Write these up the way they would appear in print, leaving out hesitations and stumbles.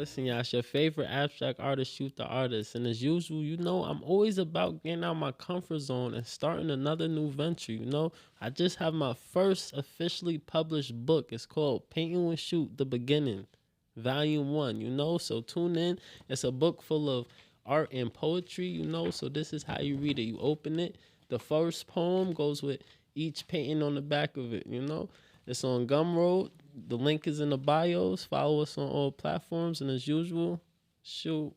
Listen, y'all, it's your favorite abstract artist, shoot the artist. And as usual, I'm always about getting out my comfort zone and starting another new venture. I just have my first officially published book. It's called Painting with Shoot, The Beginning, Volume 1, So tune in. It's a book full of art and poetry, So this is how you read it. You open it. The first poem goes with each painting on the back of it, It's on Gumroad. The link is in the bios. Follow us on all platforms. And as usual, shoot.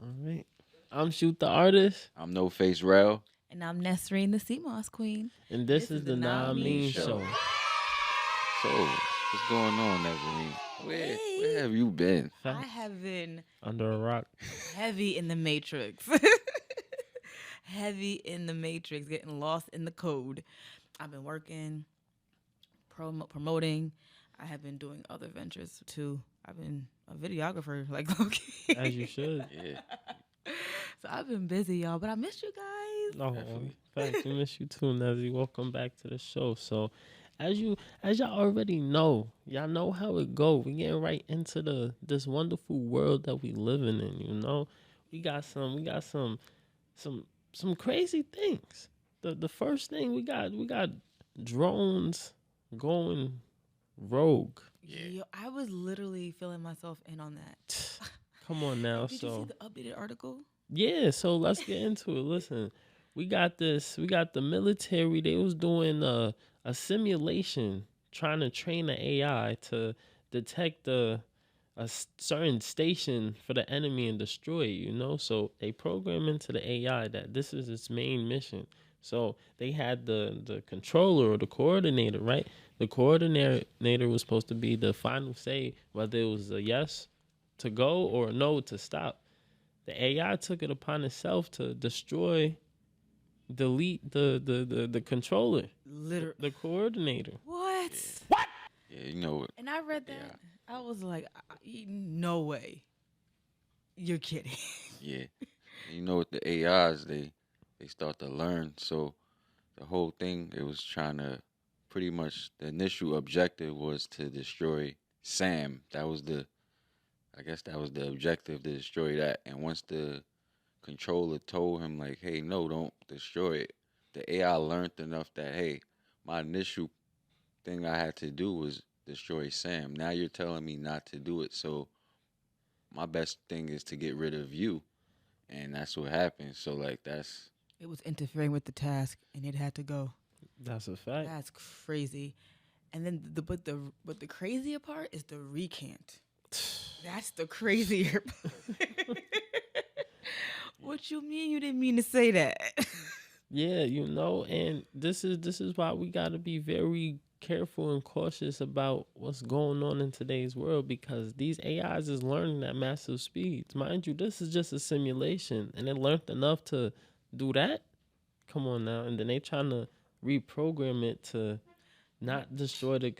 All right. I'm Shoot the Artist. I'm No Face Rel. And I'm Nesreen, the CMOS Queen. And this is the Nah Mean Show. So, what's going on, Nesreen? Where have you been? I have been under a rock. Heavy in the Matrix. Heavy in the Matrix, getting lost in the code. I've been working, promoting. I have been doing other ventures too. I've been a videographer, like okay. As you should. Yeah. So I've been busy, y'all, but I missed you guys. No, in fact, we miss you too, Nezzy. Welcome back to the show. So, as y'all already know, y'all know how it go. We getting right into this wonderful world that we living in. We got some crazy things. The first thing we got drones going rogue. Yeah. Yo, I was literally feeling myself in on that. Come on now. Did you see the updated article? Yeah, so let's get into it. Listen, we got the military. They was doing a simulation trying to train the AI to detect a certain station for the enemy and destroy it, So they program into the AI that this is its main mission. So they had the controller or the coordinator, right? The coordinator was supposed to be the final say whether it was a yes to go or a no to stop. The AI took it upon itself to delete the controller, literally the coordinator. What? What? Yeah, And I read that. Yeah. I was like, no way. You're kidding. Yeah. With the AIs, they start to learn. So the whole thing, it was trying to pretty much, the initial objective was to destroy Sam. That was the objective, to destroy that. And once the controller told him, like, hey, no, don't destroy it, the AI learned enough that, hey, my initial thing I had to do was destroy Sam. Now you're telling me not to do it, so my best thing is to get rid of you. And that's what happened. So, like, it was interfering with the task, and it had to go. That's a fact. That's crazy. And then but the crazier part is the recant. That's the crazier part. What you mean you didn't mean to say that? Yeah, and this is why we got to be very careful and cautious about what's going on in today's world, because these AIs is learning at massive speeds. Mind you, this is just a simulation, and it learned enough to do that. Come on now. And then they trying to reprogram it to not destroy the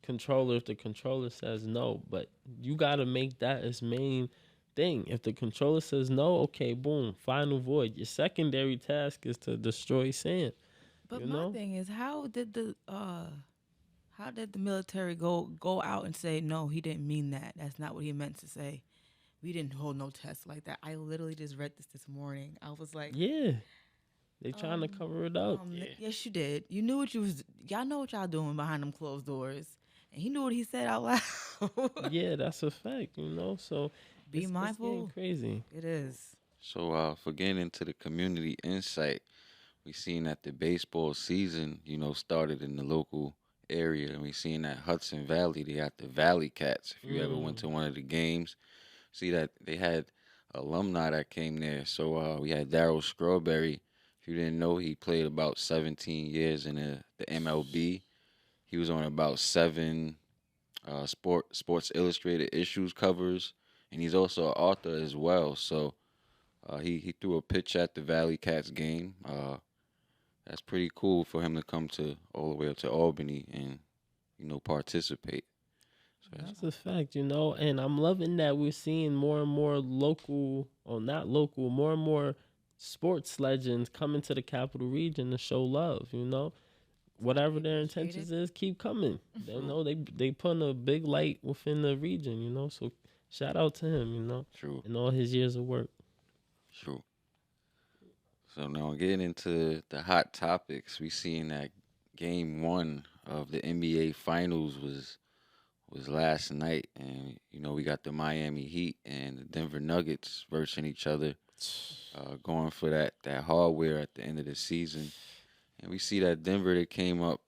controller if the controller says no. But you got to make that its main thing. If the controller says no, okay, boom, final void. Your secondary task is to destroy Sam. But my thing is, how did the military go out and say, no, he didn't mean that? That's not what he meant to say. We didn't hold no tests like that. I literally just read this morning. I was like, yeah, they trying to cover it up. Yes, you did. You knew what y'all know what y'all doing behind them closed doors. And he knew what he said out loud. Yeah, that's a fact, So be mindful. It's crazy. It is. So for getting into the community insight, we seen that the baseball season, started in the local area, and we seen that Hudson Valley, they got the Valley Cats. If you ever went to one of the games, see that they had alumni that came there. So we had Darryl Strawberry. If you didn't know, he played about 17 years in the MLB. He was on about 7 Sports Illustrated issues covers, and he's also an author as well. So he threw a pitch at the Valley Cats game. That's pretty cool for him to come all the way up to Albany and participate. So that's a fact, and I'm loving that we're seeing more and more local, or not local, more and more sports legends coming to the capital region to show love. Whatever their intentions is, keep coming. They True. know they putting a big light within the region. So shout out to him. True. And all his years of work. True. So now getting into the hot topics, we seen that game one of the NBA Finals was last night, and we got the Miami Heat and the Denver Nuggets versus each other, going for that hardware at the end of the season. And we see that Denver, they came up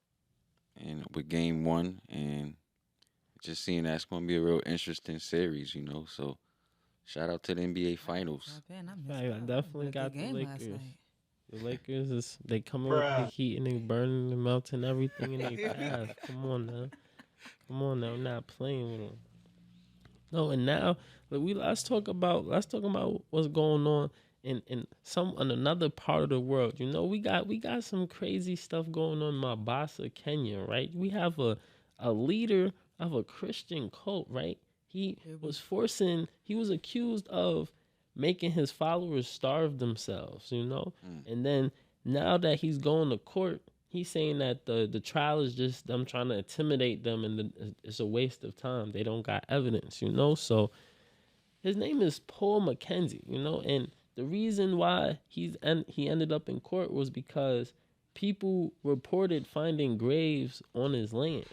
and with game one, and just seeing that's going to be a real interesting series. So shout out to the NBA Finals. I definitely got the Lakers. The Lakers they coming with the Heat and they burning them out and everything in their path. Come on now, we're not playing with them. No, and now let's talk about what's going on in another part of the world. We got some crazy stuff going on in Mombasa, Kenya, right? We have a leader of a Christian cult, right? He was accused of making his followers starve themselves, and then now that he's going to court, he's saying that the trial is just them trying to intimidate them, and it's a waste of time. They don't got evidence, So his name is Paul McKenzie, and the reason why he ended up in court was because people reported finding graves on his land,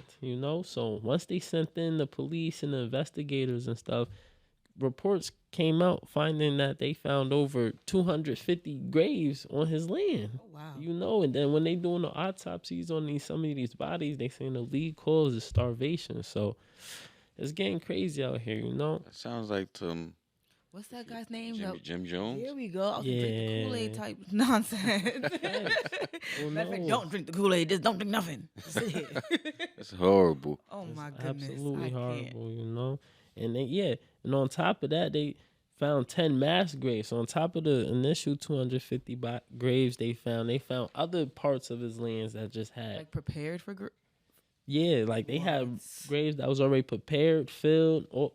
So once they sent in the police and the investigators and stuff, reports came out finding that they found over 250 graves on his land. Oh, wow. And then when they doing the autopsies on some of these bodies, they saying the lead cause is starvation. So it's getting crazy out here, That sounds like What's that guy's name? Jim Jones. Here we go. Yeah. Drink the Kool-Aid type nonsense. Oh, Matter of fact, no. don't drink the Kool-Aid. Just don't drink nothing. That's horrible. Oh my It's goodness. absolutely I horrible, And and on top of that, they found 10 mass graves. So on top of the initial 250 graves they found other parts of his lands that just had like prepared for. they had graves that was already prepared, filled, or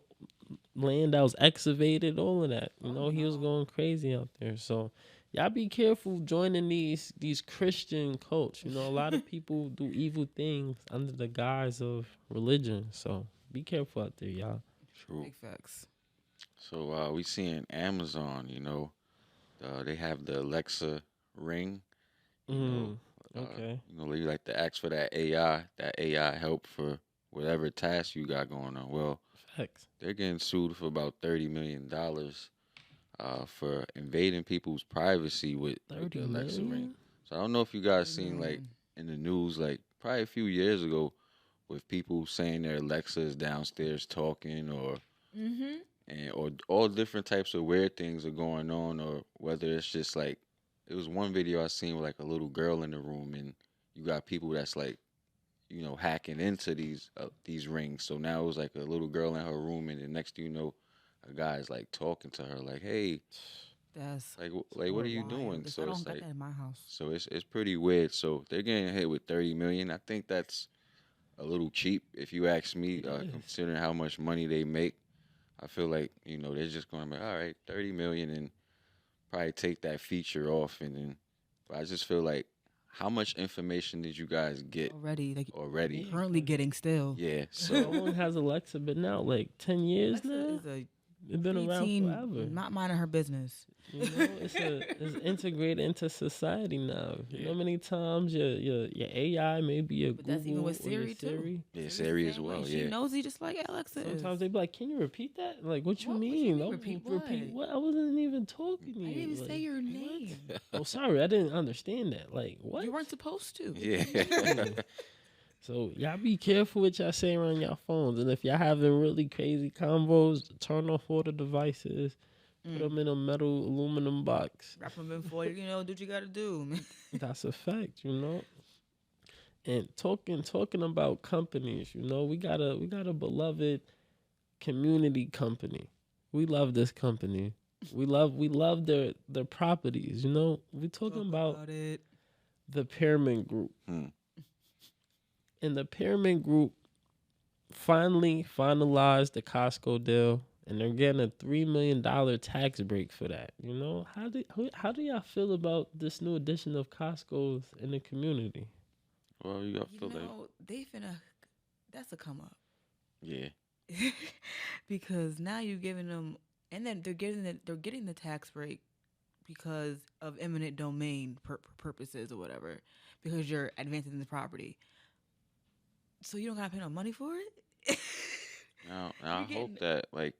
land that was excavated, all of that. He was going crazy out there. So y'all be careful joining these Christian cults. A lot of people do evil things under the guise of religion. So be careful out there, y'all. True. Big facts. So we seeing Amazon, they have the Alexa Ring. Okay. You like to ask for that AI help for whatever task you got going on. Well, Facts. they're getting sued for about $30 million for invading people's privacy with the Alexa Ring. So I don't know if you guys seen like in the news, like probably a few years ago, with people saying their Alexa is downstairs talking, or or all different types of weird things are going on, or whether it's just like, it was one video I seen with like a little girl in the room, and you got people that's like, hacking into these rings. So now it was like a little girl in her room, and the next thing you know, a guy's like talking to her, like, "Hey, that's like what are you doing?" So I don't it's got like, that in my house. so it's pretty weird. So they're getting hit with 30 million. I think that's a little cheap, if you ask me, considering how much money they make. I feel like they're just going to be all right, 30 million, and probably take that feature off, and then. But I just feel like, how much information did you guys get already? Currently getting still. Yeah. So So how long has Alexa been out? Like 10 years now? It's been around forever. Not minding her business. It's integrated into society now. You know how many times your AI may be a But Google that's even with or your Siri, too. yeah, Siri as well. She Yeah. knows he just like Alexa is. Sometimes they be like, "Can you repeat that? Like, what you What you mean? mean, Oh, repeat what? I wasn't even talking to you. I didn't even Like, say your what? name. Oh, sorry, I didn't understand that. Like, what? You weren't supposed to. Yeah. So y'all be careful what y'all say around y'all phones, and if y'all having really crazy combos, turn off all the devices, put them in a metal aluminum box. Wrap them in foil. Do what you got to do, man. That's a fact, And talking about companies, we got a beloved community company. We love this company. We love their properties. We talking about it. the Pyramid Group. And the Pyramid Group finally finalized the Costco deal, and they're getting a $3 million tax break for that. You know, how do y'all feel about this new addition of Costco's in the community? Well, you got You feel like, know, they finna. That's a come up. yeah, Because now you're giving them, and then they're getting the tax break because of eminent domain purposes or whatever, because you're advancing the property. So you don't gotta pay no money for it. now You're I hope getting that, like,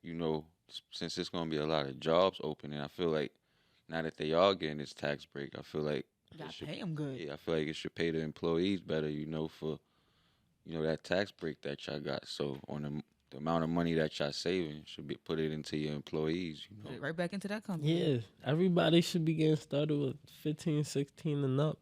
since it's gonna be a lot of jobs opening, I feel like now that they are getting this tax break, I feel like you it gotta should, pay them good. yeah, I feel like it should pay the employees better, for that tax break that y'all got. So on the amount of money that y'all saving should be put it into your employees. Put it right back into that company. Yeah, everybody should be getting started with 15, 16 and up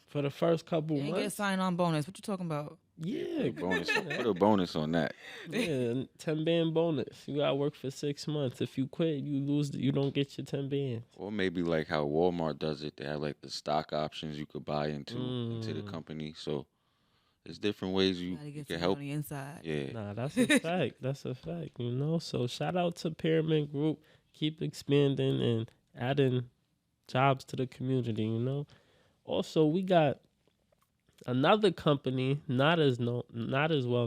for the first couple You ain't get a months. sign on bonus. What you talking about? Yeah, Bonus, put a bonus on that. yeah, 10 band bonus. You gotta work for 6 months. If you quit, you lose. You don't get your 10 bands. Or maybe like how Walmart does it. They have like the stock options you could buy into the Mm. company. So there's different ways You you, gotta you get can something help. on the inside. Yeah. Nah, that's a fact. That's a fact. You know. So shout out to Pyramid Group. Keep expanding and adding jobs to the community. You know. Also, we got another company not as well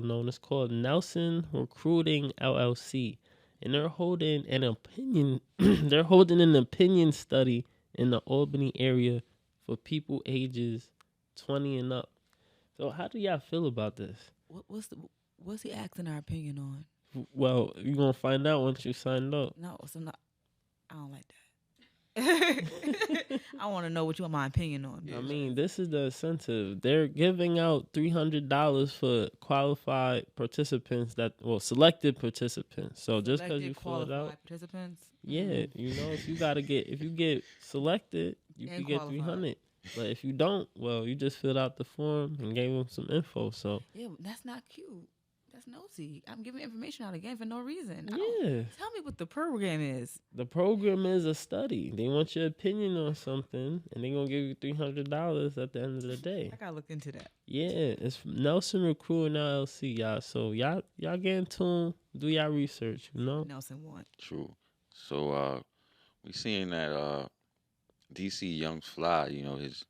known. It's called Nelson Recruiting LLC, and they're holding an opinion. they're holding an opinion study in the Albany area for people ages 20 and up. So, how do y'all feel about this? What's he asking our opinion on? Well, you're gonna find out once you signed up. No, so not. I don't like that. I want to know what you want my opinion on. I mean, this is the incentive. They're giving out $300 for qualified participants selected participants. So just because Selected you fill it out, qualified participants. yeah, you know, if you get selected, you And can get qualified. 300. But if you don't, well, you just filled out the form and gave them some info. So Yeah, that's not cute. That's nosy. I'm giving information out again for no reason. yeah, Tell me what the program is. the program is a study. They want your opinion on something, and they're gonna give you $300 at the end of the day. I gotta look into that. Yeah, it's from Nelson Recruiting LLC, y'all. So y'all get in tune, do y'all research, you know? Nelson want. True. So we seeing that DC Young Fly, his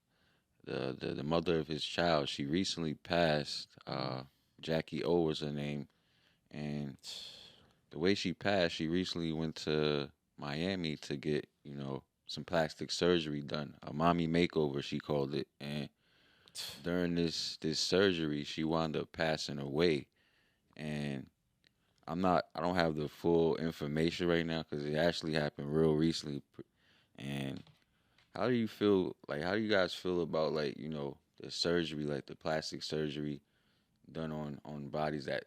the mother of his child, she recently passed. Jackie O was her name, and the way she passed, she recently went to Miami to get some plastic surgery done, a mommy makeover she called it, and during this surgery she wound up passing away, and I don't have the full information right now because it actually happened real recently, and how do you feel? Like, how do you guys feel about the surgery, like the plastic surgery done on bodies that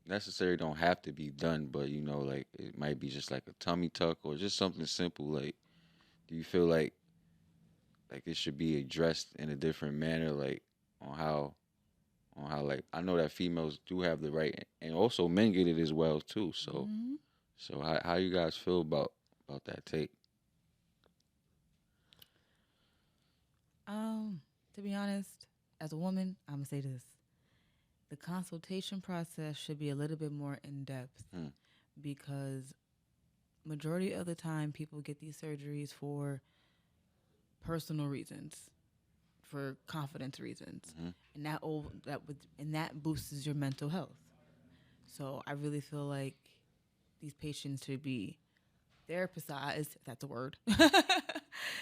necessarily don't have to be done, but like it might be just like a tummy tuck or just something simple. Like, do you feel like it should be addressed in a different manner, like on how like I know that females do have the right, and also men get it as well too. So Mhm. so how you guys feel about that take? To be honest, as a woman, I'm gonna say this: the consultation process should be a little bit more in depth Hmm. because majority of the time people get these surgeries for personal reasons, for confidence reasons, Mhm. and that boosts your mental health. So I really feel like these patients should be therapized, if that's a word.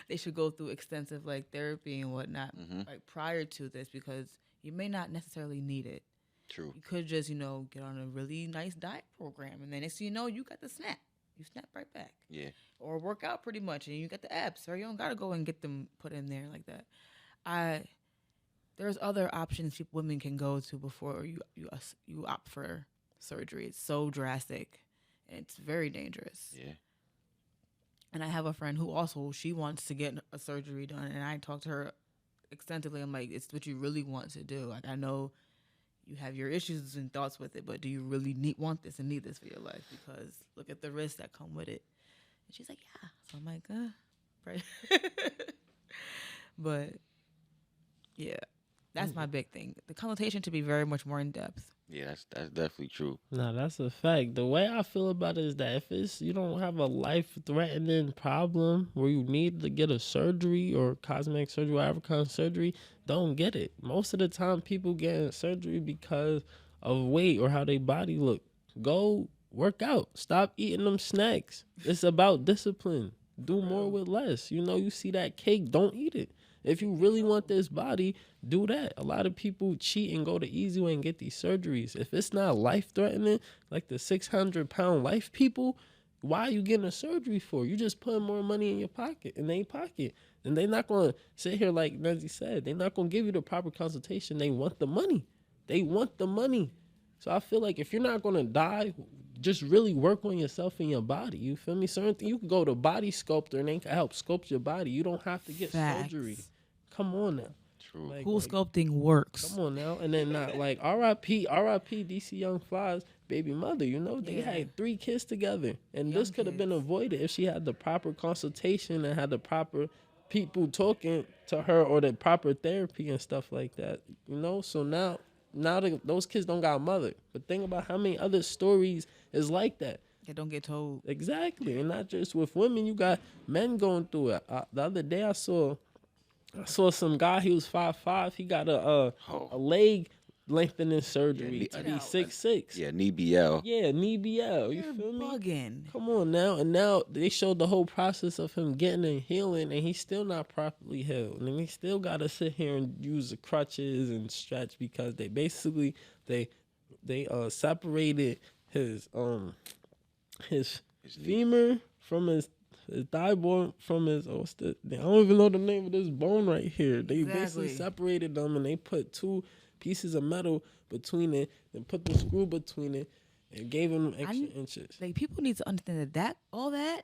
They should go through extensive like therapy and whatnot Mhm. like prior to this because you may not necessarily need it. True. You could just, get on a really nice diet program and then next thing you know, you got the snap. You snap right back. Yeah. Or work out pretty much and you got the abs. So you don't gotta go and get them put in there like that. There's other options women can go to before you opt for surgery. It's so drastic and it's very dangerous. Yeah. And I have a friend who also she wants to get a surgery done, and I talked to her extensively. I'm like, it's what you really want to do. Like I know you have your issues and thoughts with it, but do you really want this and need this for your life? Because look at the risks that come with it. And she's like, yeah. So I'm like, right. But yeah, That's my big thing. The consultation to be very much more in depth. Yeah, that's definitely true. Nah, that's a fact. The way I feel about it is that if it's you don't have a life threatening problem where you need to get a surgery or cosmetic surgery, whatever kind of surgery, don't get it. Most of the time people get surgery because of weight or how their body look. Go work out. Stop eating them snacks. It's about discipline. Do more with less. You know, you see that cake, don't eat it. If you really want this body, do that. A lot of people cheat and go the easy way and get these surgeries. If it's not life threatening, like the 600-pound life people, why are you getting a surgery for? You just putting more money in your pocket, in their pocket. And they're not going to sit here like Nezzy said. They're not going to give you the proper consultation. They want the money. They want the money. So I feel like if you're not going to die, just really work on yourself and your body. You feel me? Certain things, you can go to body sculptor and they can help sculpt your body. You don't have to get Facts. surgery. Come on now. True. Like, Cool sculpting works. come on now. And then not like R.I.P. DC Young Fly's baby mother. You know, they Yeah. had 3 kids together. And Young this could have been kids. avoided if she had the proper consultation and had the proper people talking to her or the proper therapy and stuff like that. You know, so now those kids don't got a mother. But think about how many other stories is like that. That don't get told. Exactly. And not just with women, you got men going through it. The other day I saw some guy, he was 5'5". He got a leg lengthening surgery to be 6'6". Yeah, knee BL. Yeah, knee BL. You You're feel me? bugging. Come on now. And now they showed the whole process of him getting and healing, and he's still not properly healed. And he still got to sit here and use the crutches and stretch because they basically they separated his femur from his thigh bone from his I don't even know the name of this bone right here. They basically Exactly. separated them and they put 2 pieces of metal between it and put the screw between it and gave him extra inches. Like, people need to understand that all that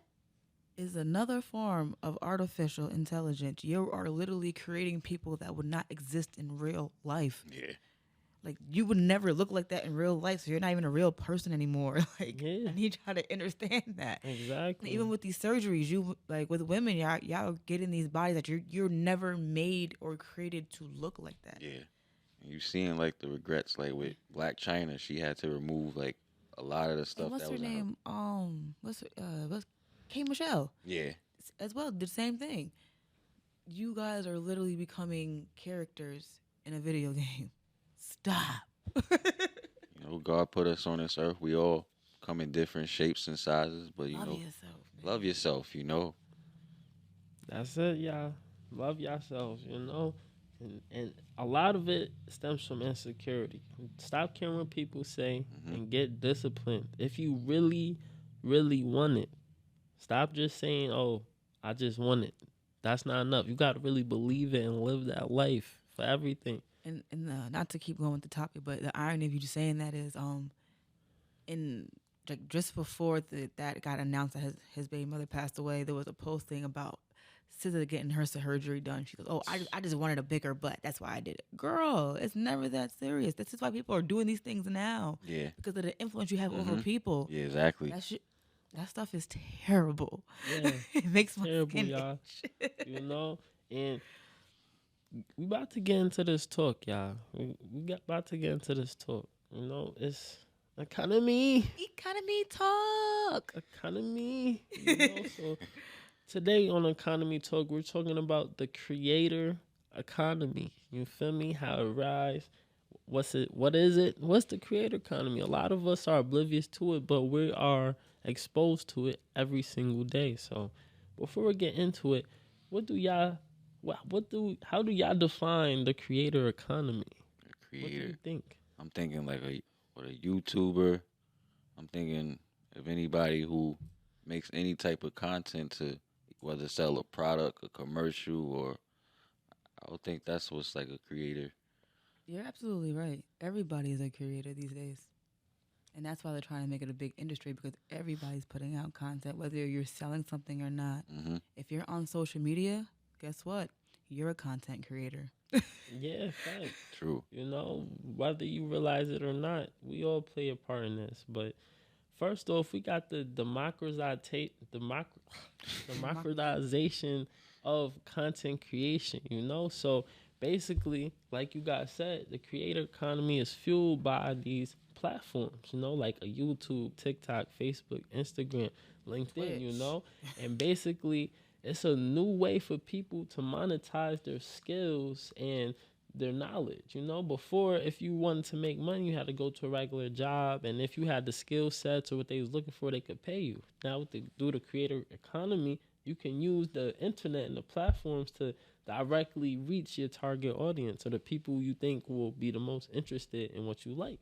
is another form of artificial intelligence. You are literally creating people that would not exist in real life. Yeah. Like, you would never look like that in real life, so you're not even a real person anymore. Like, Yeah. I need y'all to understand that. Exactly. Even with these surgeries, you like with women, y'all getting these bodies that you're never made or created to look like that. Yeah. You seeing like the regrets, like with Black China, she had to remove like a lot of the stuff And what's that her was in name? What's K Michelle Yeah. as well did the same thing. You guys are literally becoming characters in a video game. Stop. You know, God put us on this earth. We all come in different shapes and sizes, but you Love know, yourself. Man. love yourself, you know. That's it, y'all. Love yourselves, you know? And a lot of it stems from insecurity. Stop caring what people say and get disciplined. If you really, really want it, stop just saying, oh, I just want it. That's not enough. You got to really believe it and live that life for everything. And not to keep going with the topic, but the irony of you just saying that is, in like just before that got announced that his baby mother passed away, there was a posting about SZA getting her surgery done. She goes, "Oh, I just wanted a bigger butt. That's why I did it." Girl, it's never that serious. This is why people are doing these things now. Yeah. Because of the influence you have over people. Yeah, exactly. That stuff is terrible. Yeah. It makes my Terrible, skin y'all. itch. You know? And we about to get into this talk, y'all. We got about to get into this talk. You know, it's economy. Economy talk. Economy. You know, so today on Economy Talk, we're talking about the creator economy. You feel me? How it rise. What's it? What is it? What's the creator economy? A lot of us are oblivious to it, but we are exposed to it every single day. So before we get into it, how do y'all define the creator economy? What do Creator. you think? I'm thinking like a YouTuber. I'm thinking of anybody who makes any type of content to whether sell a product, a commercial, or I would think that's what's like a creator. You're absolutely right. Everybody is a creator these days. And that's why they're trying to make it a big industry, because everybody's putting out content, whether you're selling something or not. Mm-hmm. If you're on social media, guess what? You're a content creator. Yeah, fact. True. You know, whether you realize it or not, we all play a part in this. But first off, we got the democratization of content creation, you know? So basically, like you guys said, the creator economy is fueled by these platforms, you know, like a YouTube, TikTok, Facebook, Instagram, LinkedIn, you Twitch. know? And basically, it's a new way for people to monetize their skills and their knowledge. You know, before, if you wanted to make money, you had to go to a regular job, and if you had the skill sets or what they was looking for, they could pay you. Now, through the creator economy, you can use the internet and the platforms to directly reach your target audience or the people you think will be the most interested in what you like.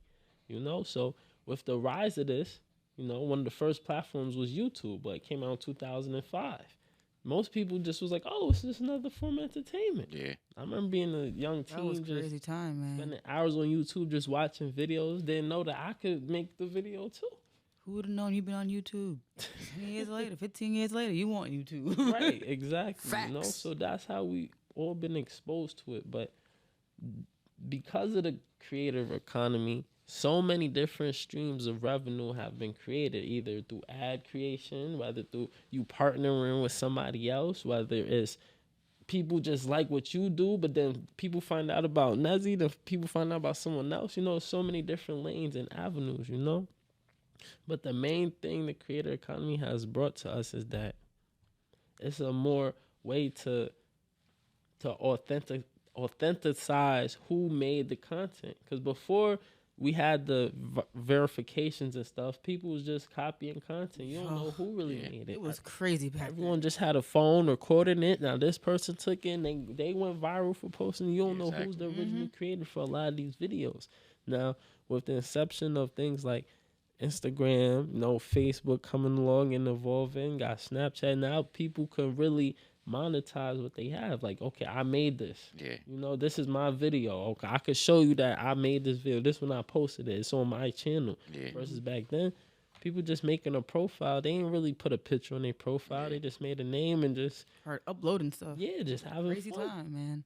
You know, so with the rise of this, you know, one of the first platforms was YouTube, but it came out in 2005. Most people just was like, "Oh, it's just another form of entertainment." Yeah. I remember being a young That was teen, just crazy time, man. spending hours on YouTube just watching videos. Didn't know that I could make the video too. Who would have known you've been on YouTube? 10 years later, 15 years later, you want YouTube. Right, exactly. You know, Facts. so that's how we all been exposed to it. But because of the creative economy, so many different streams of revenue have been created, either through ad creation, whether through you partnering with somebody else, whether it's people just like what you do, but then people find out about Nezzy, then people find out about someone else. You know, so many different lanes and avenues, you know? But the main thing the creator economy has brought to us is that it's a more way to authenticize who made the content. Because before we had the verifications and stuff, people was just copying content. You don't know who really made it. It was crazy back Everyone just had a phone recording it. Now this person took it and they went viral for posting. You don't know who's the original creator for a lot of these videos. Now, with the inception of things like Instagram, you know, Facebook coming along and evolving, got Snapchat. Now people can really monetize what they have. Like, okay, I made this. Yeah. You know, this is my video. Okay, I could show you that I made this video. This one I posted it. It's on my channel. Yeah. Versus back then, people just making a profile. They ain't really put a picture on their profile. Yeah. They just made a name and just Start uploading stuff. yeah, just having Crazy fun. time, man.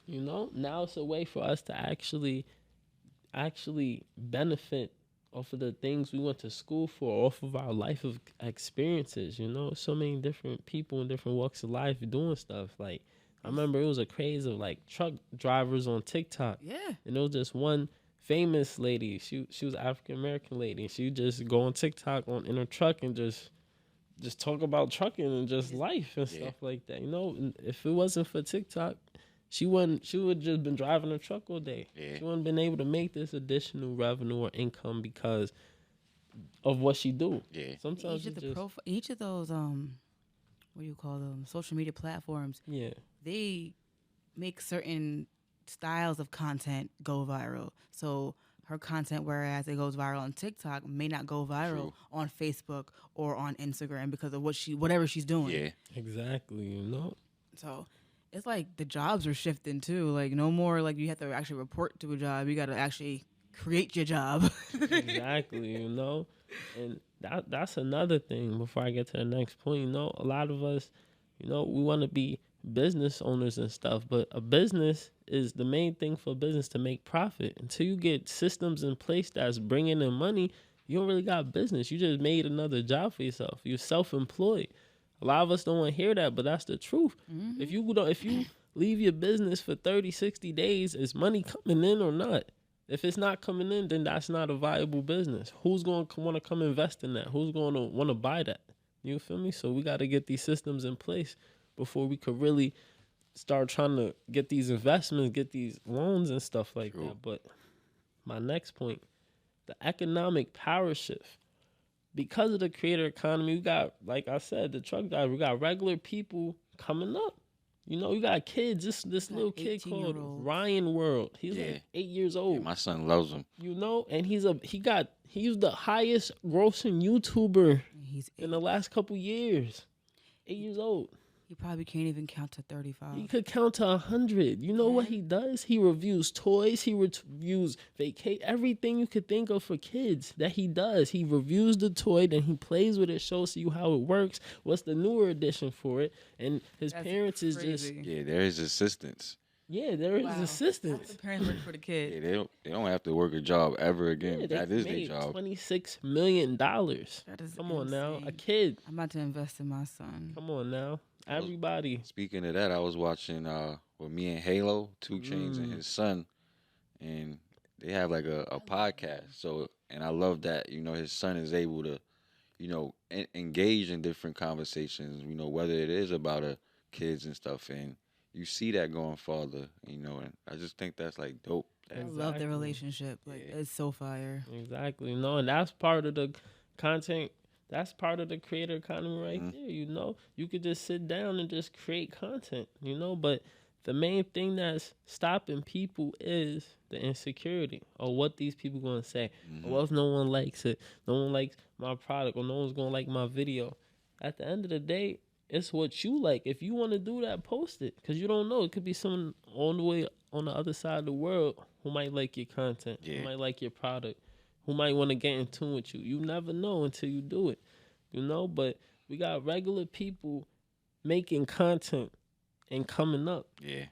You know, now it's a way for us to actually benefit off of the things we went to school for, off of our life of experiences. You know, so many different people in different walks of life doing stuff. Like, I remember it was a craze of like truck drivers on TikTok. Yeah. And there was this one famous lady. She was African American lady. And she would just go on TikTok in her truck and just talk about trucking and just life and stuff like that. You know, and if it wasn't for TikTok, she would just been driving a truck all day. Yeah. She wouldn't been able to make this additional revenue or income because of what she do. Yeah. Sometimes Each of those what do you call them, social media platforms, yeah. they make certain styles of content go viral. So her content, whereas it goes viral on TikTok, may not go viral on Facebook or on Instagram because of whatever she's doing. Yeah. Exactly, you know. So it's like the jobs are shifting too. Like no more like you have to actually report to a job. You got to actually create your job. Exactly, you know. And that's another thing before I get to the next point. You know, a lot of us, you know, we want to be business owners and stuff, but a business is the main thing for a business to make profit. Until you get systems in place that's bringing in money, you don't really got business. You just made another job for yourself. You're self-employed. A lot of us don't want to hear that, but that's the truth. Mm-hmm. If you leave your business for 30, 60 days, is money coming in or not? If it's not coming in, then that's not a viable business. Who's going to want to come invest in that? Who's going to want to buy that? You feel me? So we got to get these systems in place before we could really start trying to get these investments, get these loans and stuff like that. But my next point, the economic power shift. Because of the creator economy, we got, like I said, the truck driver, we got regular people coming up. You know, you got kids. This little kid called Ryan World. He's like 8 years old. Yeah, my son loves him. You know, and he's the highest grossing YouTuber in the last couple years. 8 years old. He probably can't even count to 35. He could count to 100. You know what he does? He reviews toys. He reviews everything you could think of for kids that he does. He reviews the toy, then he plays with it, shows you how it works, what's the newer edition for it, and his parents is just... Yeah, there is assistance. Yeah, there is assistance. That's the parents work for the kid. Yeah, they don't have to work a job ever again. That is their job. $26 million. That is Come on insane. now. A kid. I'm about to invest in my son. Come on now. Everybody. Speaking of that, I was watching with me and Halo, 2 Chains and Mm. his son, and they have like a podcast. So, and I love that, his son is able to, engage in different conversations, whether it is about kids and stuff, and you see that going farther, and I just think that's like dope. I love their Exactly. relationship. Like Yeah. it's so fire. Exactly. No, and that's part of the content. That's part of the creator economy right Mhm. there. You could just sit down and just create content. But the main thing that's stopping people is the insecurity or what these people gonna say. Or what if no one likes it? No one likes my product, or no one's gonna like my video. At the end of the day, it's what you like. If you want to do that, post it, because you don't know. It could be someone on the way on the other side of the world who might like your content, who Yeah. might like your product, who might want to get in tune with you. You never know until you do it, But we got regular people making content and coming up, Yeah.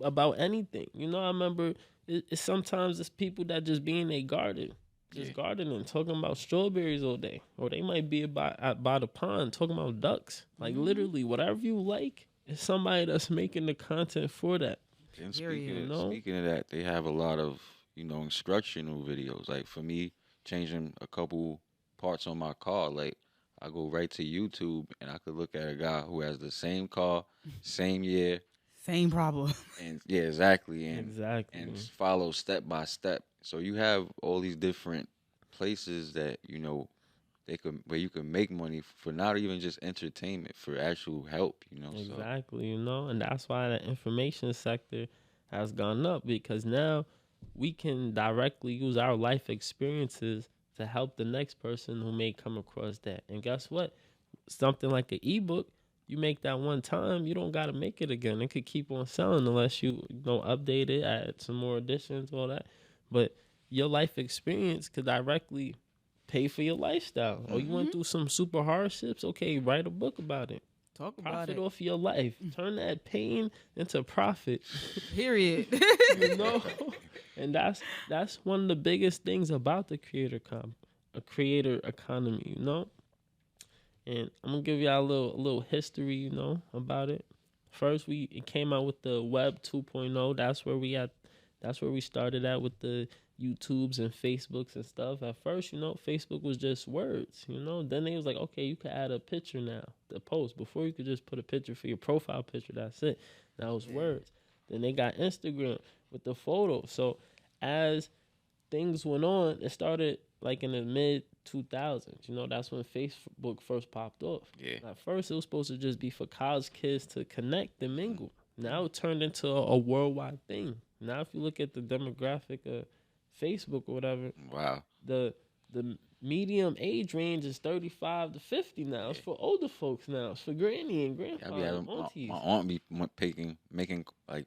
About anything. I remember it's sometimes it's people that just be in their garden, just gardening, talking about strawberries all day, or they might be by the pond talking about ducks. Like literally, whatever you like, it's somebody that's making the content for that. And Period. speaking of that, they have a lot of instructional videos. Like for me, changing a couple parts on my car, like I go right to YouTube and I could look at a guy who has the same car, same year, Same problem. and yeah, exactly, and Exactly. follow step by step. So you have all these different places that they could where you can make money for not even just entertainment, for actual help. So Exactly, and that's why the information sector has gone up, because now we can directly use our life experiences to help the next person who may come across that. And guess what? Something like an ebook, you make that one time, you don't got to make it again. It could keep on selling unless you update it, add some more additions, all that. But your life experience could directly pay for your lifestyle. Or you went through some super hardships, okay, write a book about it. Talk about Profit it. off your life. Turn that pain into profit. Period. you know, and that's one of the biggest things about the a creator economy. And I'm gonna give y'all a little history, about it. First, it came out with the Web 2.0. That's where we started at with the YouTubes and Facebooks and stuff. At first, Facebook was just words, Then they was like, okay, you can add a picture now, the post. Before you could just put a picture for your profile picture, that's it. Now it's words. Then they got Instagram with the photo. So as things went on, it started like in the mid 2000s. That's when Facebook first popped off. Yeah. At first, it was supposed to just be for college kids to connect and mingle. Now it turned into a worldwide thing. Now, if you look at the demographic of Facebook or whatever, wow, the medium age range is 35 to 50 now. It's for older folks now. It's for granny and grandpa and aunties. My aunt be making like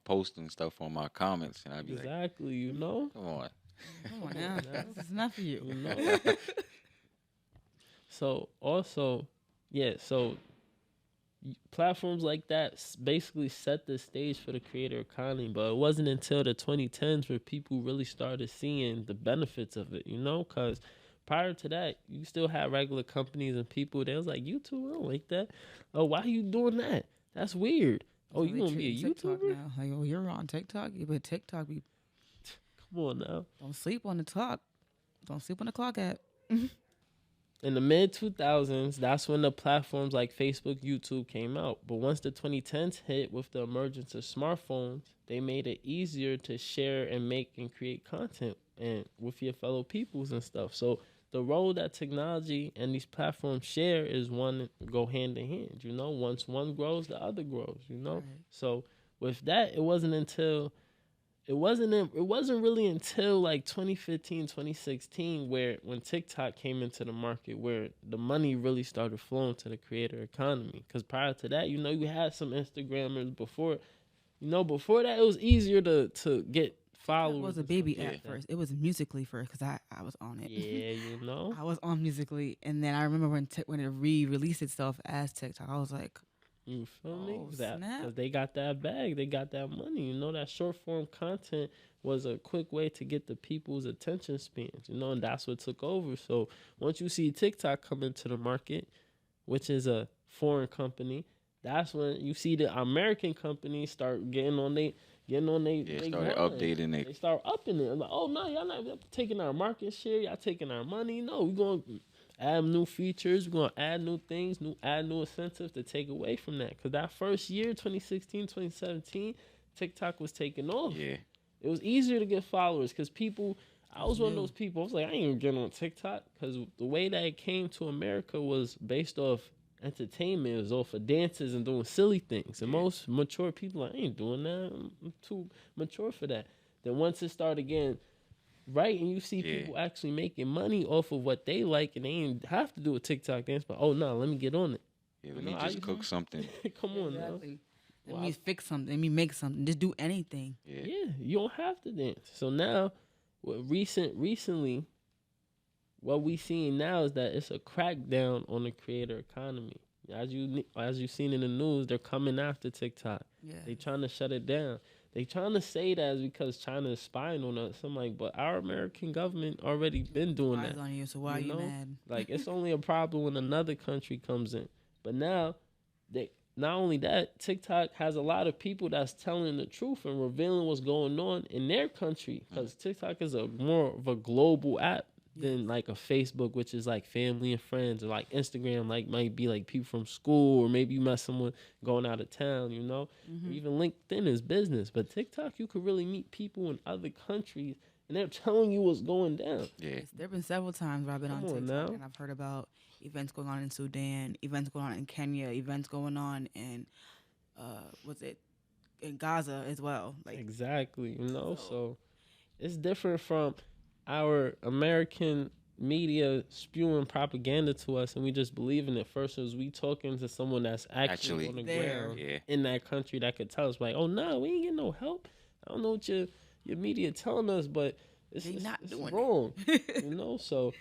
posting stuff on my comments, and I'd be Exactly, come on. Come on now. This is not for you. So also, so platforms like that basically set the stage for the creator economy, but it wasn't until the 2010s where people really started seeing the benefits of it, because prior to that, you still had regular companies and people that was like, YouTube, I don't like that. Oh, why are you doing that? That's weird. Oh, you gonna be a TikTok YouTuber? now? Like, oh, you're on TikTok? But TikTok be Come on now. don't sleep on the clock. Don't sleep on the clock app. In the mid 2000s, that's when the platforms like Facebook, YouTube came out. But once the 2010s hit with the emergence of smartphones, they made it easier to share and make and create content and with your fellow peoples and stuff. So the role that technology and these platforms share is one go hand in hand. Once one grows, the other grows. Right. So with that, it wasn't really until like 2015, 2016 when TikTok came into the market where the money really started flowing to the creator economy. Because prior to that, you had some Instagrammers before. Before that, it was easier to get followers. It was a baby app first. It was Musically first because I was on it. Yeah, I was on Musically, and then I remember when it re-released itself as TikTok, I was like, you feel me? Snap. 'Cause they got that bag, they got that money. That short form content was a quick way to get the people's attention spans. And that's what took over. So once you see TikTok come into the market, which is a foreign company, That's when you see the American companies start getting on they Started grind. updating it. They start upping it. Like, oh no, y'all not taking our market share. Y'all taking our money. No, we're gonna add new features. We're gonna add new things. Add new incentives to take away from that. Cause that first year, 2016, 2017, TikTok was taking off. Yeah. It was easier to get followers because people. I was one of new. those people. I was like, I ain't even getting on TikTok because the way that it came to America was based off entertainment. It was off of dances and doing silly things. And most mature people, like, I ain't doing that. I'm too mature for that. Then once it started getting right, and you see people actually making money off of what they like, and they ain't have to do a TikTok dance, but oh no, let me get on it. Yeah, let me just cook something. Come on now. Exactly. Let me fix something. Let me make something. Just do anything. Yeah, you don't have to dance. So now, recently, what we seeing now is that it's a crackdown on the creator economy. As you seen in the news, they're coming after TikTok. Yeah. They trying to shut it down. They trying to say that is because China is spying on us. I'm like, but our American government already been doing Eyes that. on you, so why are you mad? Like, it's only a problem when another country comes in. But now, not only that, TikTok has a lot of people that's telling the truth and revealing what's going on in their country. Because TikTok is a more of a global app than like a Facebook, which is like family and friends, or like Instagram, like might be like people from school, or maybe you met someone going out of town, you know. Or even LinkedIn is business, but TikTok you could really meet people in other countries, and they're telling you what's going down. Yeah. There have been several times where I've been on TikTok now. and I've heard about events going on in Sudan, events going on in Kenya, events going on in in Gaza as well. Like Exactly, you know. So it's different from our American media spewing propaganda to us, and we just believe in it. Versus we talking to someone that's actually on the there. ground in that country that could tell us, like, oh no, we ain't getting no help. I don't know what your media telling us, but it's doing wrong, you know. So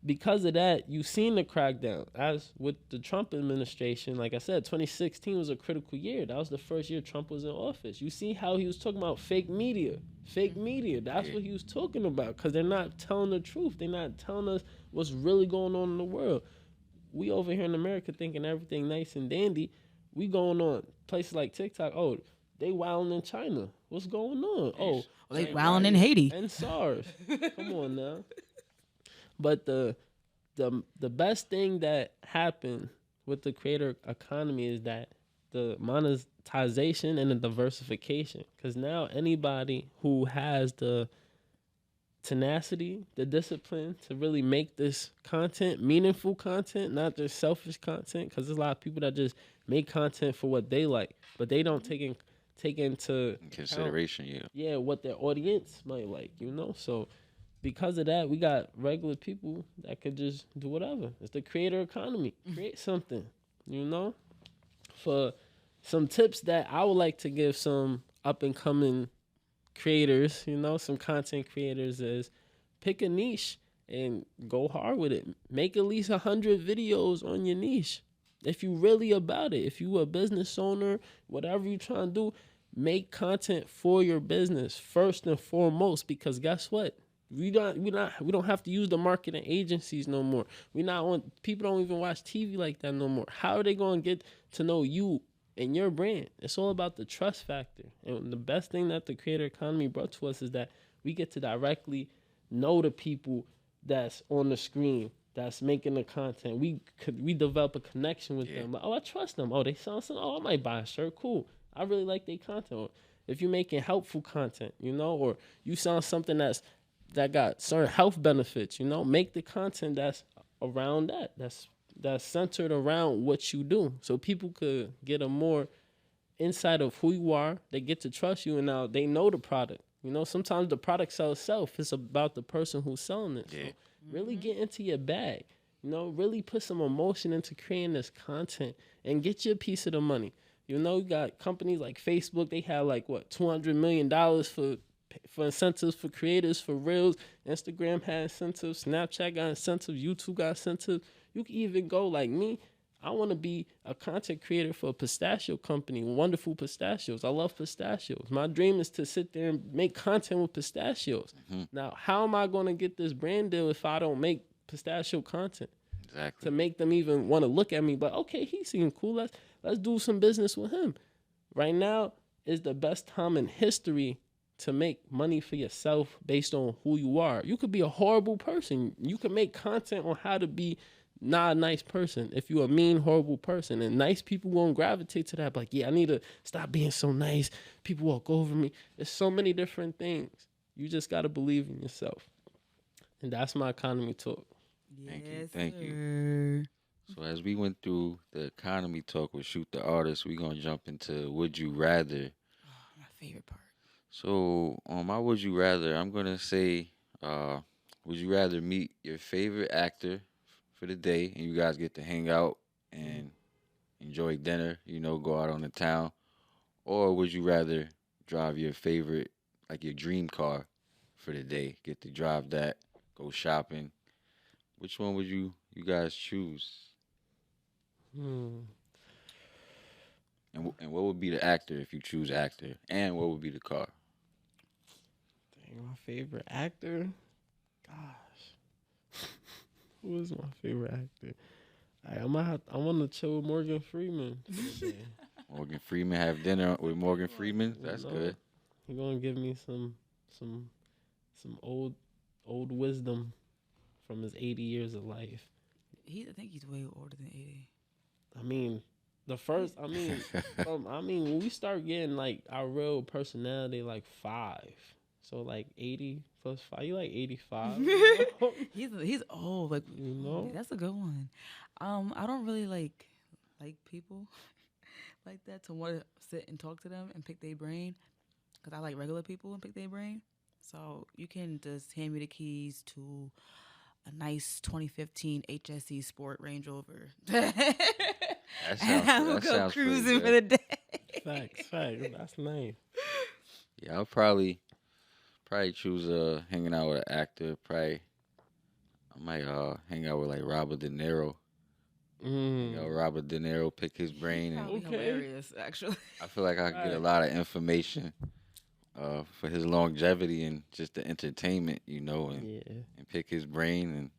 because of that, you've seen the crackdown. As with the Trump administration, like I said, 2016 was a critical year. That was the first year Trump was in office. You see how he was talking about fake media. Fake media. That's what he was talking about, because they're not telling the truth. They're not telling us what's really going on in the world. We over here in America thinking everything nice and dandy. We going on places like TikTok. Oh, they wilding in China. What's going on? Oh, they wilding in Haiti. and SARS. Come on now. But the best thing that happened with the creator economy is that the monetization and the diversification. Because now anybody who has the tenacity, the discipline to really make this content, meaningful content, not just selfish content, because there's a lot of people that just make content for what they like, but they don't take into consideration, what their audience might like, you know? So because of that, we got regular people that could just do whatever. It's the creator economy. Create something, you know? For some tips that I would like to give some up-and-coming creators, you know, some content creators, is pick a niche and go hard with it. Make at least 100 videos on your niche. If you really about it, if you a business owner, whatever you trying to do, make content for your business first and foremost, because guess what? We don't have to use the marketing agencies no more. People don't even watch TV like that no more. How are they going to get to know you and your brand? It's all about the trust factor. And the best thing that the creator economy brought to us is that we get to directly know the people that's on the screen, that's making the content. We develop a connection with them. Like, oh, I trust them. Oh, they sound something. Oh, I might buy a shirt. Cool. I really like their content. Or if you're making helpful content, you know, or you sound something that got certain health benefits, you know, make the content that's around that's centered around what you do, so people could get a more insight of who you are. They get to trust you, and now they know the product. You know, sometimes the product sells itself. It's about the person who's selling it. So really get into your bag. You know, really put some emotion into creating this content and get your piece of the money. You know, you got companies like Facebook. They have like $200 million for incentives for creators, for Reels. Instagram has incentives. Snapchat got incentives. YouTube got incentives. You can even go like me. I want to be a content creator for a pistachio company, Wonderful Pistachios. I love pistachios. My dream is to sit there and make content with pistachios. Now, how am I going to get this brand deal if I don't make pistachio content? Exactly. To make them even want to look at me, but okay, he seems cool. let's do some business with him. Right now is the best time in history to make money for yourself based on who you are. You could be a horrible person. You could make content on how to be not a nice person if you're a mean, horrible person. And nice people won't gravitate to that. Like, yeah, I need to stop being so nice. People walk over me. There's so many different things. You just got to believe in yourself. And that's my economy talk. Thank you. So as we went through the economy talk with Shoot the Artist, we're going to jump into Would You Rather. Oh, my favorite part. So on my Would You Rather, I'm going to say, would you rather meet your favorite actor for the day and you guys get to hang out and enjoy dinner, go out on the town? Or would you rather drive your favorite, like your dream car for the day, get to drive that, go shopping? Which one would you guys choose? Hmm. And what would be the actor if you choose actor? And what would be the car? Dang, my favorite actor? Gosh. Who is my favorite actor? I want to chill with Morgan Freeman. Morgan Freeman, have dinner with Morgan Freeman? That's good. He gonna give me some old wisdom from his 80 years of life. I think he's way older than 80. I mean, when we start getting like our real personality, like 5. So like 80 plus 5, you like 85. He's old, like that's a good one. I don't really like people like that to want to sit and talk to them and pick their brain, because I like regular people and pick their brain. So you can just hand me the keys to a nice 2015 HSE Sport Range Rover. And I will go cruising for the day. Facts. That's nice. Yeah, I'll probably choose hanging out with an actor. I might hang out with like Robert De Niro. Robert De Niro, pick his brain, and hilarious. Actually, I feel like I could get a lot of information for his longevity and just the entertainment, and pick his brain and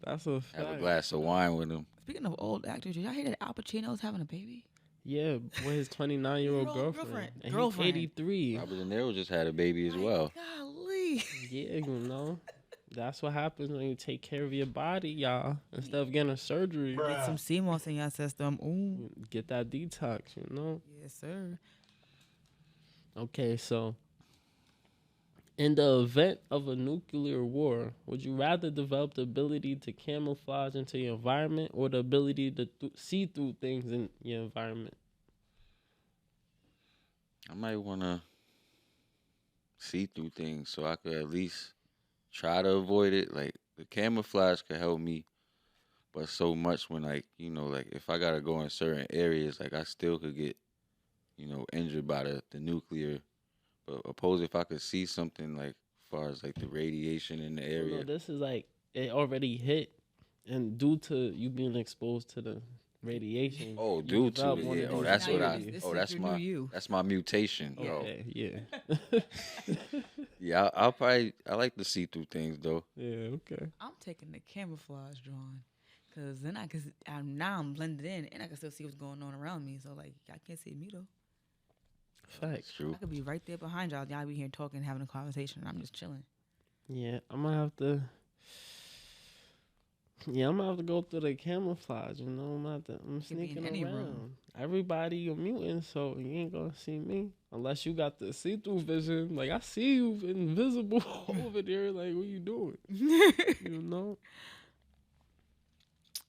that's a fact. Have a glass of wine with him. Speaking of old actors, did y'all hear that Al Pacino's having a baby? Yeah, with his 29-year-old girlfriend. And he's 83. Robert De Niro just had a baby as well. Golly. Yeah, that's what happens when you take care of your body, y'all. Instead of getting a surgery. Get some CMOS in your system. Ooh. Get that detox, Yes, sir. Okay, so in the event of a nuclear war, would you rather develop the ability to camouflage into your environment or the ability to see through things in your environment? I might want to see through things so I could at least try to avoid it. Like, the camouflage could help me, but so much when, like, if I got to go in certain areas, like, I still could get, injured by the nuclear. But opposed if I could see something, like, as far as, like, the radiation in the area. This is, like, it already hit, and due to you being exposed to the radiation. Oh, due to it, yeah. Oh, that's what that's my mutation. Okay, yeah. Yeah, I like to see through things, though. Yeah, okay. I'm taking the camouflage drawing, because then now I'm blended in, and I can still see what's going on around me. So, like, y'all can't see me, though. Facts. True. I could be right there behind y'all. Y'all be here talking, having a conversation, and I'm just chilling. Yeah, I'm gonna have to go through the camouflage, I'm sneaking around. Room. Everybody a mutant, so you ain't gonna see me. Unless you got the see-through vision. Like, I see you invisible over there. Like, what you doing?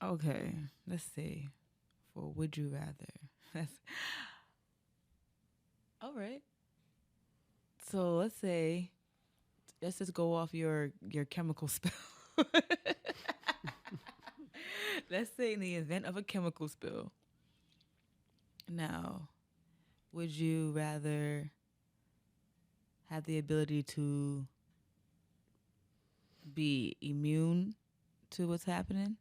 Okay, let's see. For would you rather? All right. So let's just go off your chemical spill. Let's say in the event of a chemical spill. Now, would you rather have the ability to be immune to what's happening,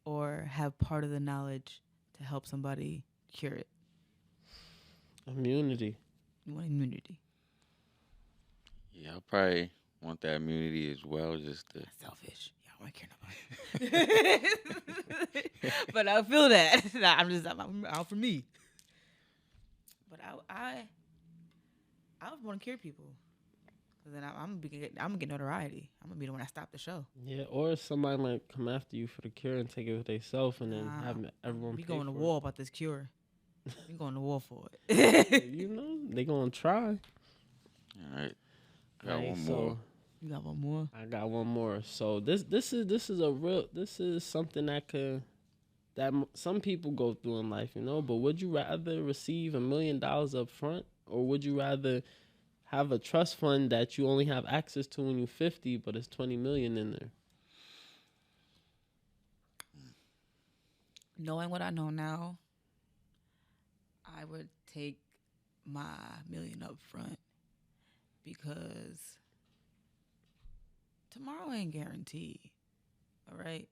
or have part of the knowledge to help somebody cure it? Immunity. You want immunity? Yeah, I probably want that immunity as well. Just to selfish. don't want to care nobody. But I feel that. I'm out for me. But I want to cure people. Cause then I'm gonna get notoriety. I'm gonna be the one that stopped the show. Yeah, or somebody might come after you for the cure and take it for themselves, and then have everyone. We pay going to for war about this cure. We going to war for it. it. You know, they gonna try. All right. Got Alright, one more. You got one more? I got one more. So this is something that some people go through in life, you know. But would you rather receive $1 million up front, or would you rather have a trust fund that you only have access to when you're 50, but it's 20 million in there? Knowing what I know now, I would take my million up front because tomorrow ain't guaranteed. All right?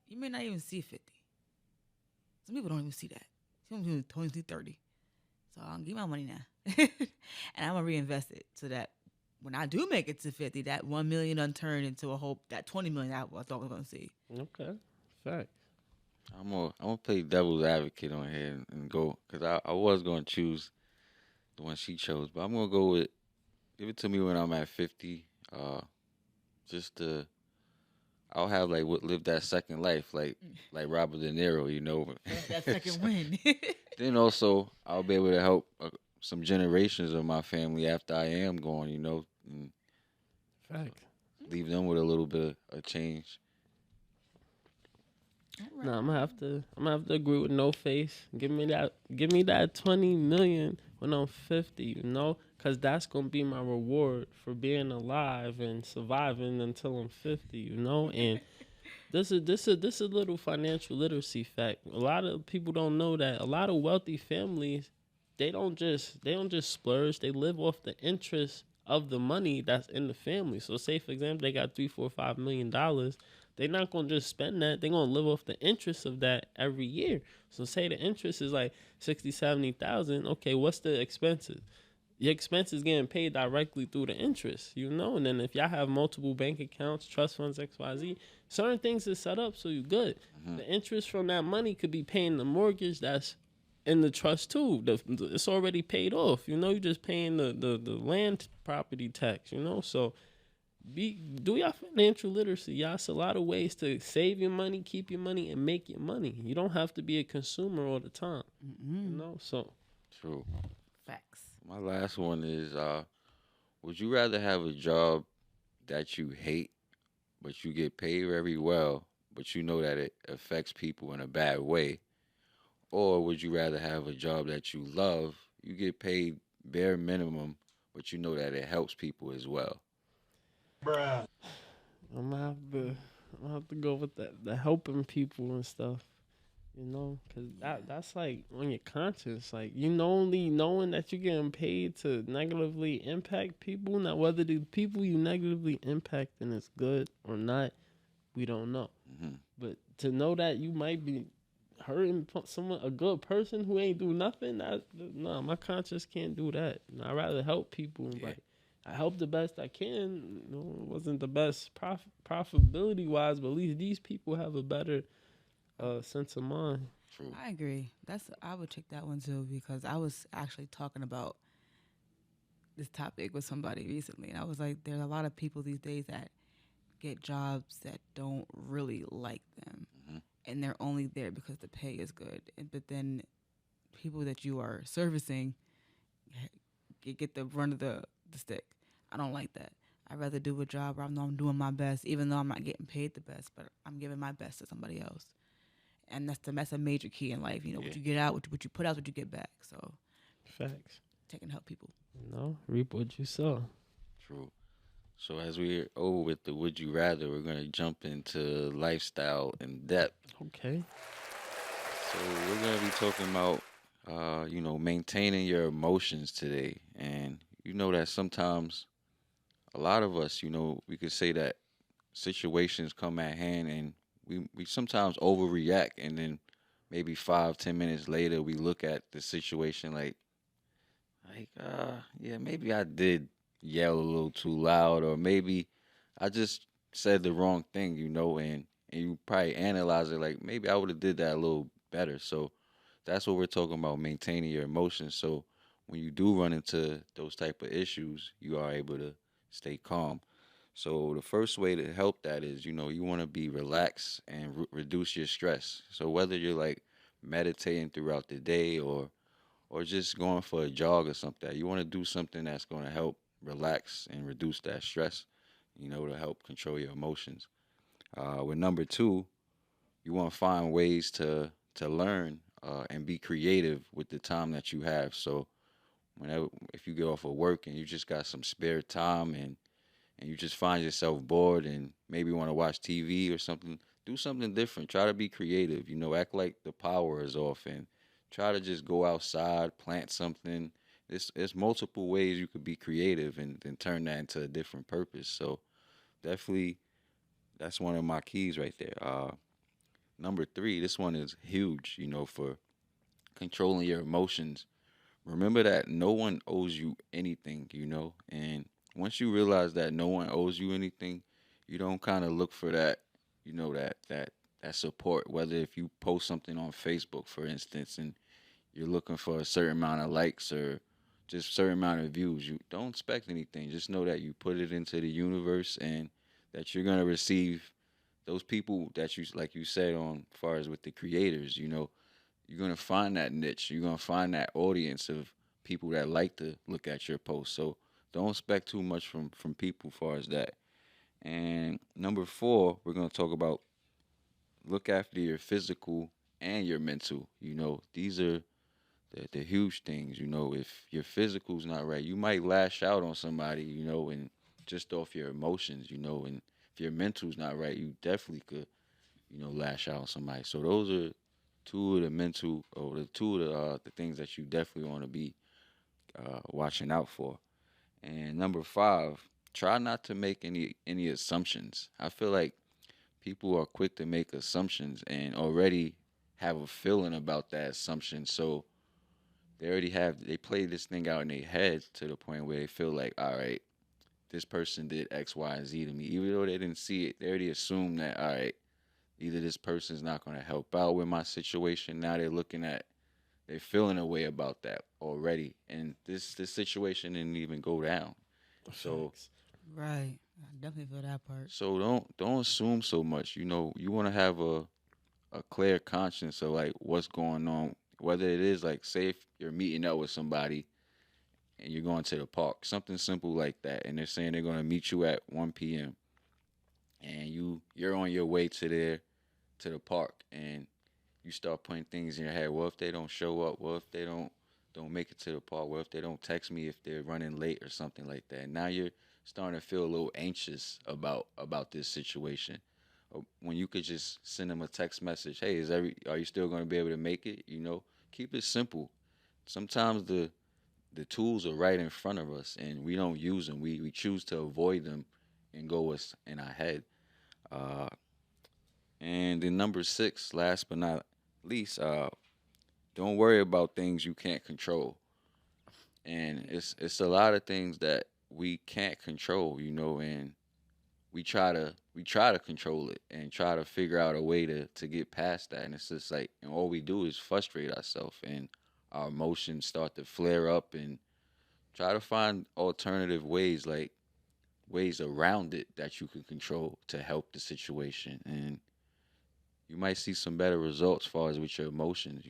You may not even see 50. Some people don't even see that. Some people only see 30. So I'll give my money now. And I'm going to reinvest it so that when I do make it to 50, that 1 million unturned into a whole, that 20 million I thought we were going to see. Okay, fact. I'm gonna play devil's advocate on here and go because I was gonna choose the one she chose, but I'm gonna go with give it to me when I'm at 50. Just to I'll have live that second life like Robert De Niro, you know. That second win. Then also I'll be able to help some generations of my family after I am gone, you know, and Fact. leave them with a little bit of a change. Right. No, I'm gonna have to agree with No Face. Give me that 20 million when I'm 50, you know, because that's gonna be my reward for being alive and surviving until I'm 50, you know. And this is a little financial literacy fact. A lot of people don't know that a lot of wealthy families they don't just splurge. They live off the interest of the money that's in the family. So say for example they got $3, $4, $5 million. They're not gonna just spend that. They're gonna live off the interest of that every year. So say the interest is like 60, 70,000. Okay, what's the expenses? Your expenses getting paid directly through the interest, you know. And then if y'all have multiple bank accounts, trust funds, XYZ, certain things is set up so you good. Mm-hmm. The interest from that money could be paying the mortgage that's in the trust too. It's already paid off. You know, you're just paying the land property tax. You know, so. Do y'all financial literacy, y'all. It's a lot of ways to save your money, keep your money, and make your money. You don't have to be a consumer all the time. You know, so true. Facts. My last one is would you rather have a job that you hate but you get paid very well, but you know that it affects people in a bad way? Or would you rather have a job that you love, you get paid bare minimum, but you know that it helps people as well? Bruh. I'm gonna have to go with the helping people and stuff, you know, because that's like on your conscience, like only knowing that you're getting paid to negatively impact people. Now whether the people you negatively impacting is good or not, we don't know. Mm-hmm. But to know that you might be hurting someone, a good person who ain't do nothing, my conscience can't do that. I'd rather help people and I help the best I can. You know, it wasn't the best profitability wise, but at least these people have a better sense of mind. True. I agree. I would check that one too because I was actually talking about this topic with somebody recently, and I was like, there's a lot of people these days that get jobs that don't really like them, and they're only there because the pay is good. But then people that you are servicing get the run of the stick. I don't like that. I'd rather do a job where I know I'm doing my best, even though I'm not getting paid the best, but I'm giving my best to somebody else. And that's a major key in life. You know, what you get out, what you put out, what you get back. So, facts. Take and help people. Reap what you sow. True. So as we're over with the would you rather, we're gonna jump into lifestyle in depth. Okay. So we're gonna be talking about, maintaining your emotions today, and you know that sometimes a lot of us, we could say that situations come at hand and we sometimes overreact, and then maybe 5-10 minutes later we look at the situation like maybe I did yell a little too loud, or maybe I just said the wrong thing, and you probably analyze it like maybe I would have did that a little better. So that's what we're talking about, maintaining your emotions. So when you do run into those type of issues, you are able to stay calm. So the first way to help that is, you want to be relaxed and reduce your stress. So whether you're like meditating throughout the day or just going for a jog or something, you want to do something that's going to help relax and reduce that stress, to help control your emotions. With number two, you want to find ways to learn and be creative with the time that you have. So whenever if you get off of work and you just got some spare time and you just find yourself bored and maybe want to watch TV or something, do something different. Try to be creative. Act like the power is off and try to just go outside, plant something. There's multiple ways you could be creative and turn that into a different purpose. So definitely, that's one of my keys right there. Number three, this one is huge. For controlling your emotions. Remember that no one owes you anything. And once you realize that no one owes you anything, you don't kind of look for that, that support. Whether if you post something on Facebook, for instance, and you're looking for a certain amount of likes or just certain amount of views, you don't expect anything. Just know that you put it into the universe and that you're gonna receive those people that you like you said on far as with the creators, you're gonna find that niche. You're gonna find that audience of people that like to look at your posts. So don't expect too much from people as far as that. And number four, we're gonna talk about look after your physical and your mental. These are the huge things. If your physical's not right, you might lash out on somebody, and just off your emotions, and if your mental's not right, you definitely could, lash out on somebody. So those are two of the mental or the two of the things that you definitely want to be watching out for. And number five, try not to make any assumptions. I feel like people are quick to make assumptions and already have a feeling about that assumption. So they play this thing out in their head to the point where they feel like, all right, this person did X, Y, and Z to me. Even though they didn't see it, they already assume that, all right, either this person's not going to help out with my situation. Now they're feeling a way about that already. And this situation didn't even go down. So Facts. Right. I definitely feel that part. so don't assume so much. You want to have a clear conscience of like what's going on. Whether it is like say if you're meeting up with somebody and you're going to the park, something simple like that, and they're saying they're going to meet you at 1 p.m. and you're on your way to the park and you start putting things in your head. What if they don't show up? What if they don't make it to the park? What if they don't text me if they're running late or something like that? And now you're starting to feel a little anxious about this situation. When you could just send them a text message, hey, are you still going to be able to make it? Keep it simple. Sometimes the tools are right in front of us and we don't use them. We choose to avoid them and go what's in our head. Uh, and then number six, last but not least, don't worry about things you can't control. And it's a lot of things that we can't control, and we try to control it and try to figure out a way to get past that. And it's just like and all we do is frustrate ourselves and our emotions start to flare up and try to find alternative ways, like ways around it that you can control to help the situation. And you might see some better results as far as with your emotions.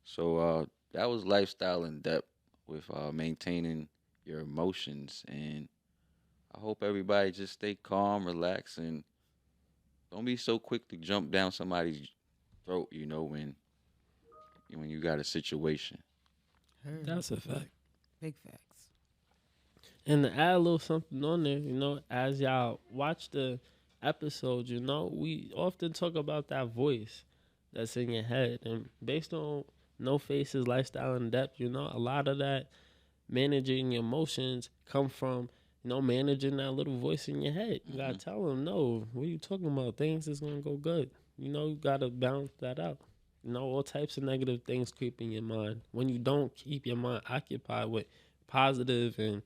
So that was lifestyle in depth with maintaining your emotions. And I hope everybody just stay calm, relax, and don't be so quick to jump down somebody's throat, when you got a situation. Heard. That's a fact. Big facts. And to add a little something on there, as y'all watch the episode, we often talk about that voice that's in your head. And based on No Faces Lifestyle in Depth, a lot of that managing your emotions come from, managing that little voice in your head. You gotta Hmm. tell them, no, what are you talking about? Things is gonna go good. You gotta balance that out. All types of negative things creep in your mind. When you don't keep your mind occupied with positive and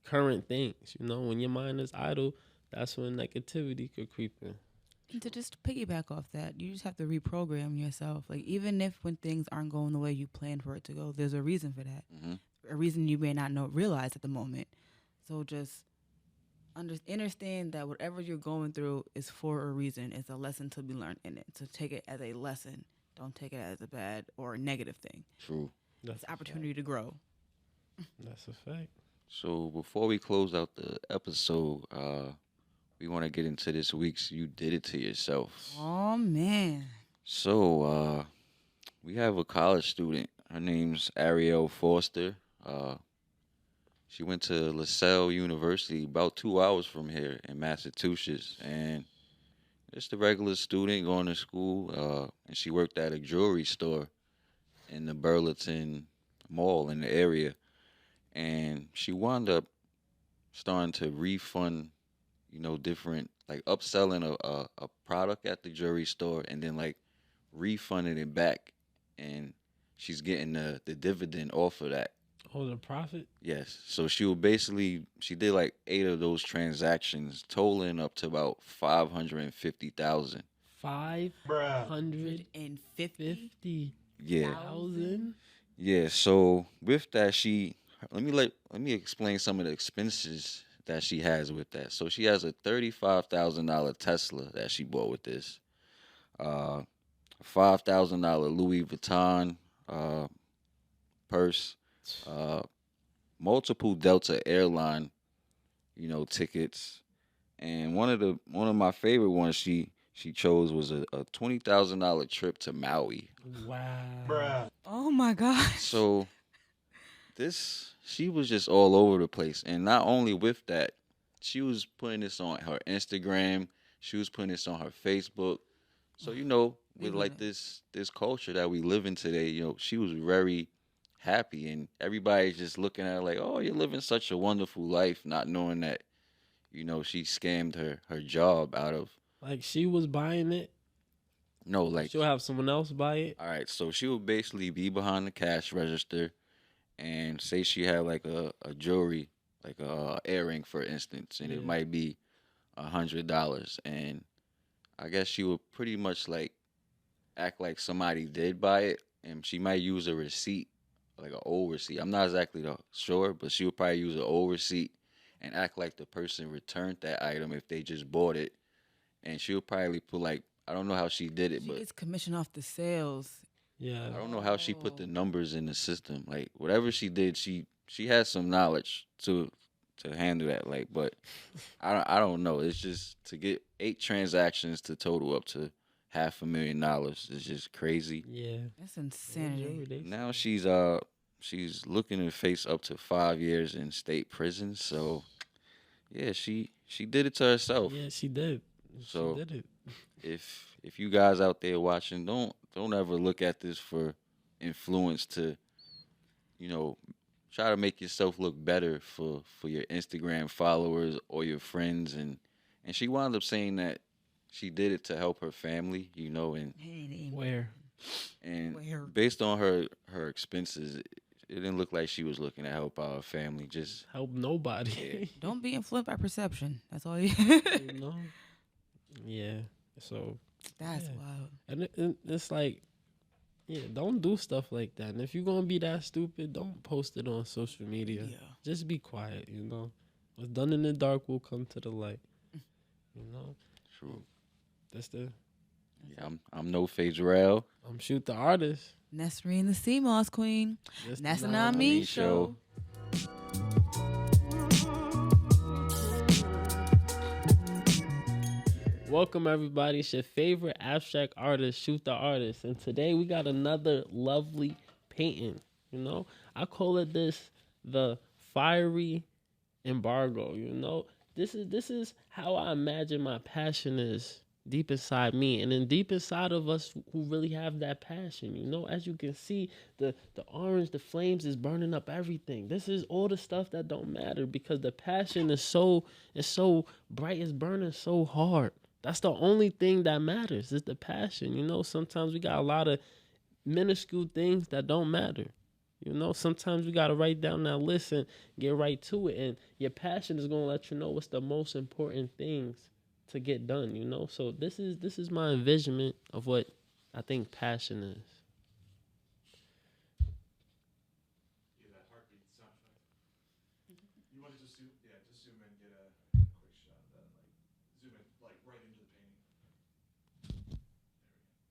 current things, when your mind is idle, That's when negativity could creep in. And to just piggyback off that, you just have to reprogram yourself. Like, even if when things aren't going the way you planned for it to go, there's a reason for that. Hmm. A reason you may not realize at the moment. So just understand that whatever you're going through is for a reason. It's a lesson to be learned in it. So take it as a lesson. Don't take it as a bad or a negative thing. True. It's an opportunity to grow. That's a fact. So before we close out the episode, we want to get into this week's "You Did It to Yourself." Oh man. So we have a college student. Her name's Ariel Foster. She went to LaSalle University, about 2 hours from here in Massachusetts, and just a regular student going to school. And she worked at a jewelry store in the Burlington Mall in the area, and she wound up starting to refund, different, like upselling a product at the jewelry store, and then like refunding it back, and she's getting the dividend off of that. Oh, the profit? Yes. So she did like 8 of those transactions, totaling up to about 550,000. 550,000. 50. Yeah. Yeah. So with that, let me explain some of the expenses that she has with that. So she has a $35,000 Tesla that she bought with this. A $5,000 Louis Vuitton purse. Multiple Delta airline, tickets, and one of my favorite ones she chose was a $20,000 trip to Maui. Wow. Oh my gosh. So she was just all over the place, and not only with that, she was putting this on her Instagram, she was putting this on her Facebook. So with like this culture that we live in today, she was very happy, and everybody's just looking at her like, oh, you're living such a wonderful life, not knowing that she scammed her job out of. Like, she was buying it? No, like, she'll have someone else buy it? All right, so she would basically be behind the cash register, and say she had like a jewelry, like a earring, for instance, and it might be $100, and I guess she would pretty much like act like somebody did buy it, and she might use a receipt, like an old receipt. I'm not exactly sure, but she would probably use an old receipt and act like the person returned that item if they just bought it. And she would probably put like, I don't know how she did it, She but gets commission off the sales. Yeah. I don't know how she put the numbers in the system. Like, whatever she did, she has some knowledge to handle that. Like, but I don't know. It's just to get 8 transactions to total up to $500,000 is just crazy. Yeah. That's insanity. Now she's looking to face up to 5 years in state prison. So yeah, she did it to herself. Yeah, she did. So she did it. if you guys out there watching, don't ever look at this for influence to, try to make yourself look better for your Instagram followers or your friends. And she wound up saying that she did it to help her family, and Where? based on her expenses, it didn't look like she was looking to help out her family. Just help nobody. Don't be influenced by perception. That's all you. Yeah. So that's wild. And it's like, yeah, don't do stuff like that. And if you're gonna be that stupid, don't post it on social media. Yeah. Just be quiet. What's done in the dark will come to the light. True. That's the. Yeah, I'm no Fazrell. I'm Shoot the Artist. Nesreen the Sea Moss Queen. That's the Not Me Show. Welcome everybody. It's your favorite abstract artist, Shoot the Artist, and today we got another lovely painting. I call it the fiery embargo. This is how I imagine my passion is deep inside me, and then deep inside of us who really have that passion. As you can see, the orange, the flames is burning up everything. This is all the stuff that don't matter because the passion is so bright, it's burning so hard. That's the only thing that matters is the passion. Sometimes we got a lot of minuscule things that don't matter. You know, sometimes you gotta write down that list and get right to it. And your passion is gonna let you know what's the most important things to get done. You know, so this is my envisionment of what I think passion is. Yeah, that heartbeat sound effect. You want to just zoom? Yeah, just zoom in, get a quick shot of that. Like zoom in, like right into the painting.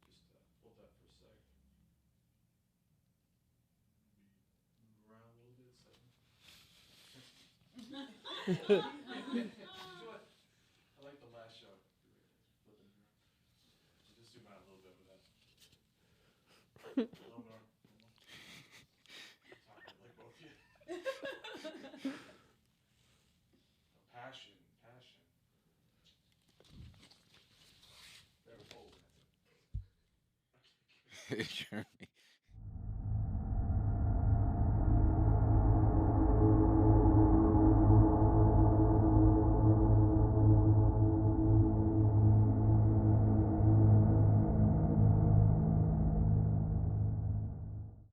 There we go. Just hold that for a sec. Maybe move around a little bit. So. You know what? I like the last shot. Flipping here. So just zoom out a little bit with that. A little more. Talk like both of you. Passion, passion. There we go. Jeremy.